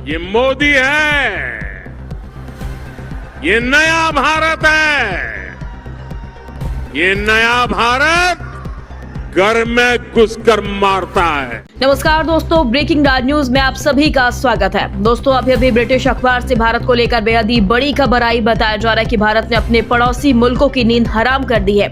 ये मोदी है, ये नया भारत है। ये नया भारत घर में घुसकर मारता है। नमस्कार दोस्तों, ब्रेकिंग राज न्यूज में आप सभी का स्वागत है। दोस्तों, अभी ब्रिटिश अखबार से भारत को लेकर बेहद ही बड़ी खबर आई। बताया जा रहा है कि भारत ने अपने पड़ोसी मुल्कों की नींद हराम कर दी है।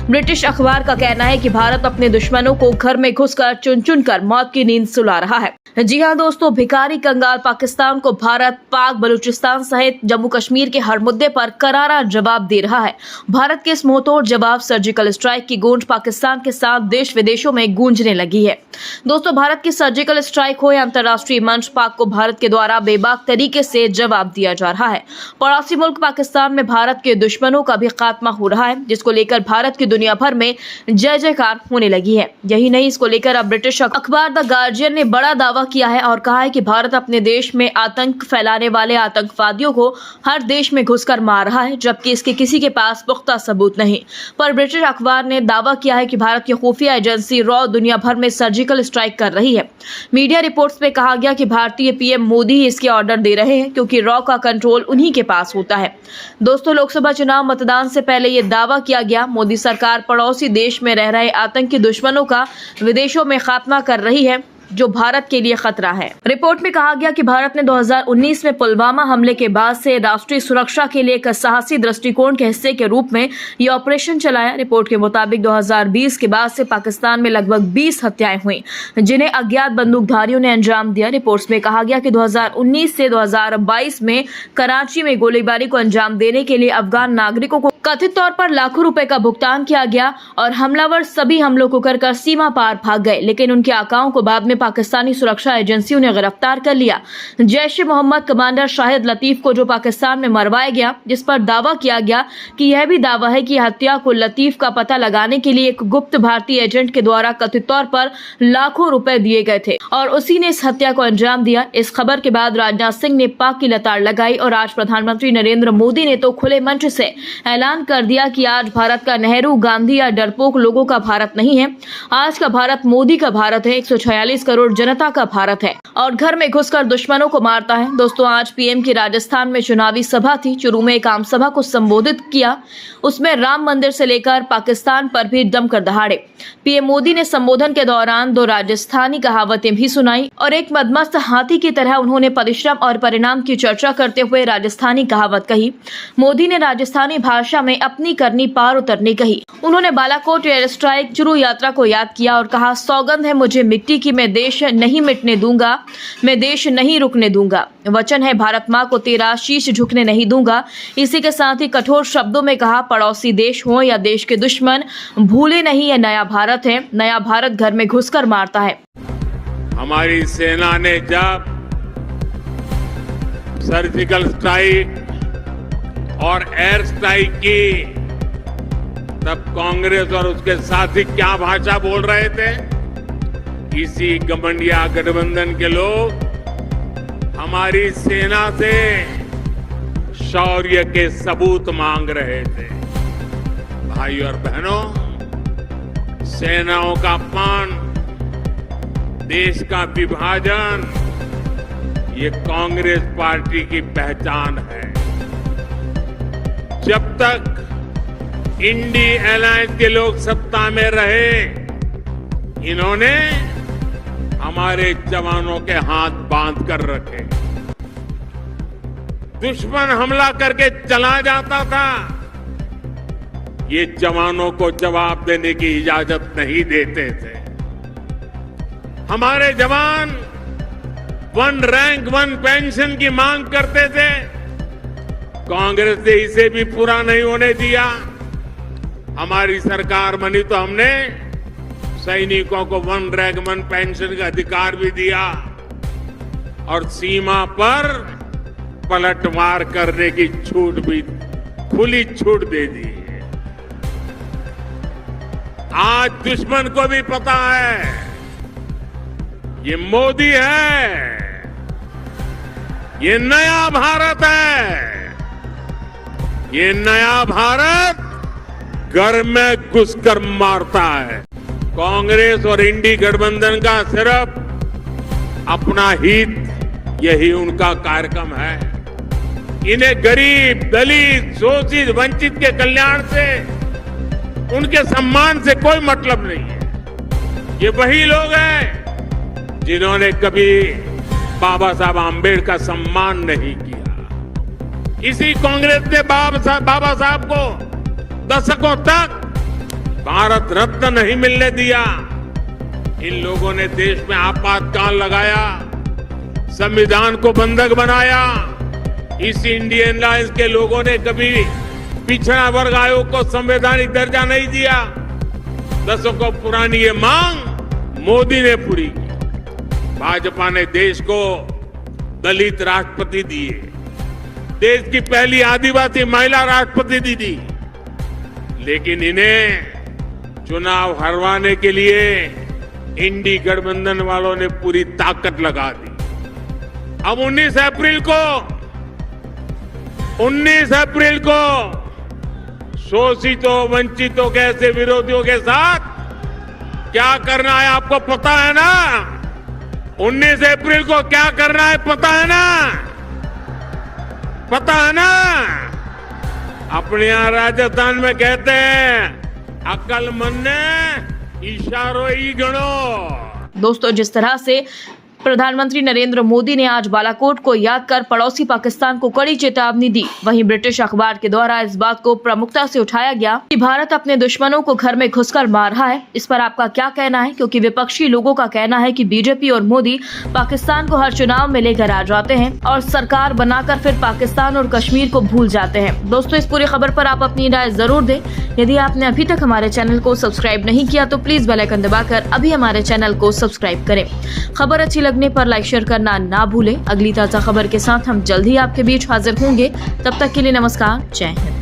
ब्रिटिश अखबार का कहना है कि भारत अपने दुश्मनों को घर में घुसकर चुन चुन कर मौत की नींद सुला रहा है। जी हाँ दोस्तों, भिखारी कंगाल पाकिस्तान को भारत, पाक, बलूचिस्तान सहित जम्मू कश्मीर के हर मुद्दे पर करारा जवाब दे रहा है। भारत के इस मुंहतोड़ जवाब सर्जिकल स्ट्राइक की गूंज पाकिस्तान के साथ देश विदेशों में गूंजने लगी है। दोस्तों, भारत की सर्जिकल स्ट्राइक हो या अंतर्राष्ट्रीय मंच, पाक को भारत के द्वारा बेबाक तरीके से जवाब दिया जा रहा है। पड़ोसी मुल्क पाकिस्तान में भारत के दुश्मनों का भी खात्मा हो रहा है, जिसको लेकर भारत की दुनिया भर में जय जयकार होने लगी है। यही नहीं, इसको लेकर अब ब्रिटिश अखबार द गार्जियन ने बड़ा दावा किया है और कहा है कि भारत अपने देश में आतंक फैलाने वाले आतंकवादियों को हर देश में घुसकर मार रहा है, जबकि इसके किसी के पास पुख्ता सबूत नहीं। पर ब्रिटिश अखबार ने दावा किया है कि भारत की खुफिया एजेंसी रॉ दुनिया भर में सर्जिकल स्ट्राइक कर रही है। मीडिया रिपोर्ट्स में कहा गया कि भारतीय पीएम मोदी ही इसके ऑर्डर दे रहे हैं, क्योंकि रॉ का कंट्रोल उन्हीं के पास होता है। दोस्तों, लोकसभा चुनाव मतदान से पहले यह दावा किया गया, मोदी सरकार पड़ोसी देश में रह रहे आतंकी दुश्मनों का विदेशों में खात्मा कर रही है, जो भारत के लिए खतरा है। रिपोर्ट में कहा गया कि भारत ने 2019 में पुलवामा हमले के बाद से राष्ट्रीय सुरक्षा के लिए एक साहसी दृष्टिकोण के हिस्से के रूप में यह ऑपरेशन चलाया। रिपोर्ट के मुताबिक 2020 के बाद से पाकिस्तान में लगभग 20 हत्याएं हुई, जिन्हें अज्ञात बंदूकधारियों ने अंजाम दिया। रिपोर्ट्स में कहा गया कि 2019 से 2022 में कराची में गोलीबारी को अंजाम देने के लिए अफगान नागरिकों को कथित तौर पर लाखों रुपए का भुगतान किया गया और हमलावर सभी हमलों को कर सीमा पार भाग गए, लेकिन उनके आकाओं को बाद में पाकिस्तानी सुरक्षा एजेंसियों ने गिरफ्तार कर लिया। जैश ए मोहम्मद कमांडर शाहिद लतीफ को जो पाकिस्तान में मरवाया गया, जिस पर दावा किया गया कि यह भी दावा है कि हत्या को लतीफ का पता लगाने के लिए एक गुप्त भारतीय एजेंट के द्वारा कथित तौर पर लाखों रुपए दिए गए थे और उसी ने इस हत्या को अंजाम दिया। इस खबर के बाद राजनाथ सिंह ने पाक की लताड़ लगाई और आज प्रधानमंत्री नरेंद्र मोदी ने तो खुले मंच से ऐलान कर दिया कि आज भारत का नेहरू, गांधी या डरपोक लोगों का भारत नहीं है। आज का भारत मोदी का भारत है, 146 करोड़ जनता का भारत है और घर में घुसकर दुश्मनों को मारता है। दोस्तों, आज पीएम की राजस्थान में चुनावी सभा थी। चुरू में एक आम सभा को संबोधित किया। उसमें राम मंदिर से लेकर पाकिस्तान पर भी दमकर दहाड़े। पीएम मोदी ने संबोधन के दौरान दो राजस्थानी कहावतें भी सुनाई और एक मदमस्त हाथी की तरह उन्होंने परिश्रम और परिणाम की चर्चा करते हुए राजस्थानी कहावत कही। मोदी ने राजस्थानी भाषा में अपनी करनी पार उतरनी कही। उन्होंने बालाकोट एयर स्ट्राइक चुरू यात्रा को याद किया और कहा, सौगंध है मुझे मिट्टी की, मैं देश नहीं मिटने दूंगा, मैं देश नहीं रुकने दूंगा। वचन है भारत माँ को तेरा, शीश झुकने नहीं दूंगा। इसी के साथ ही कठोर शब्दों में कहा, पड़ोसी देश हो या देश के दुश्मन, भूले नहीं ये नया भारत है। नया भारत घर में घुसकर मारता है। हमारी सेना ने जब सर्जिकल स्ट्राइक और एयर स्ट्राइक की, तब कांग्रेस और उसके साथी क्या भाषा बोल रहे थे? इसी गठबंधन गठबंधन के लोग हमारी सेना से शौर्य के सबूत मांग रहे थे। भाई और बहनों, सेनाओं का अपमान, देश का विभाजन, ये कांग्रेस पार्टी की पहचान है। जब तक इंडी अलायंस के लोग सत्ता में रहे, इन्होंने हमारे जवानों के हाथ बांध कर रखे। दुश्मन हमला करके चला जाता था, ये जवानों को जवाब देने की इजाजत नहीं देते थे। हमारे जवान 1 रैंक 1 पेंशन की मांग करते थे, कांग्रेस ने इसे भी पूरा नहीं होने दिया। हमारी सरकार बनी तो हमने सैनिकों को 1 रैंक 1 पेंशन का अधिकार भी दिया और सीमा पर पलटवार करने की छूट भी, खुली छूट दे दी है। आज दुश्मन को भी पता है, ये मोदी है, ये नया भारत है। ये नया भारत घर में घुसकर मारता है। कांग्रेस और इंडी गठबंधन का सिर्फ अपना हित यही उनका कार्यक्रम है। इन्हें गरीब, दलित, शोषित, वंचित के कल्याण से, उनके सम्मान से कोई मतलब नहीं है। ये वही लोग हैं जिन्होंने कभी बाबा साहब आम्बेडकर का सम्मान नहीं किया। इसी कांग्रेस ने बाबा साहब को दशकों तक भारत रत्न नहीं मिलने दिया। इन लोगों ने देश में आपातकाल लगाया, संविधान को बंधक बनाया। इस इंडियन अलायंस के लोगों ने कभी पिछड़ा वर्ग आयोग को संवैधानिक दर्जा नहीं दिया। दशकों पुरानी ये मांग मोदी ने पूरी की। भाजपा ने देश को दलित राष्ट्रपति दिए, देश की पहली आदिवासी महिला राष्ट्रपति दी, लेकिन इन्हें चुनाव हरवाने के लिए इंडी गठबंधन वालों ने पूरी ताकत लगा दी। अब 19 अप्रैल को शोषितों, वंचितों के ऐसे विरोधियों के साथ क्या करना है आपको पता है ना? 19 अप्रैल को क्या करना है पता है ना? पता है ना? अपने यहां राजस्थान में कहते हैं अकल मन्ने इशारो ही गणो। दोस्तों, जिस तरह से प्रधानमंत्री नरेंद्र मोदी ने आज बालाकोट को याद कर पड़ोसी पाकिस्तान को कड़ी चेतावनी दी, वहीं ब्रिटिश अखबार के द्वारा इस बात को प्रमुखता से उठाया गया कि भारत अपने दुश्मनों को घर में घुसकर मार रहा है। इस पर आपका क्या कहना है? क्योंकि विपक्षी लोगों का कहना है कि बीजेपी और मोदी पाकिस्तान को हर चुनाव में लेकर आ जाते हैं और सरकार बनाकर फिर पाकिस्तान और कश्मीर को भूल जाते हैं। दोस्तों, इस पूरी खबर पर आप अपनी राय जरूर दें। यदि आपने अभी तक हमारे चैनल को सब्सक्राइब नहीं किया तो प्लीज बेल आइकन दबाकर अभी हमारे चैनल को सब्सक्राइब करें। खबर अच्छी लगने पर लाइक शेयर करना ना भूलें। अगली ताजा खबर के साथ हम जल्द ही आपके बीच हाजिर होंगे। तब तक के लिए नमस्कार, जय हिंद।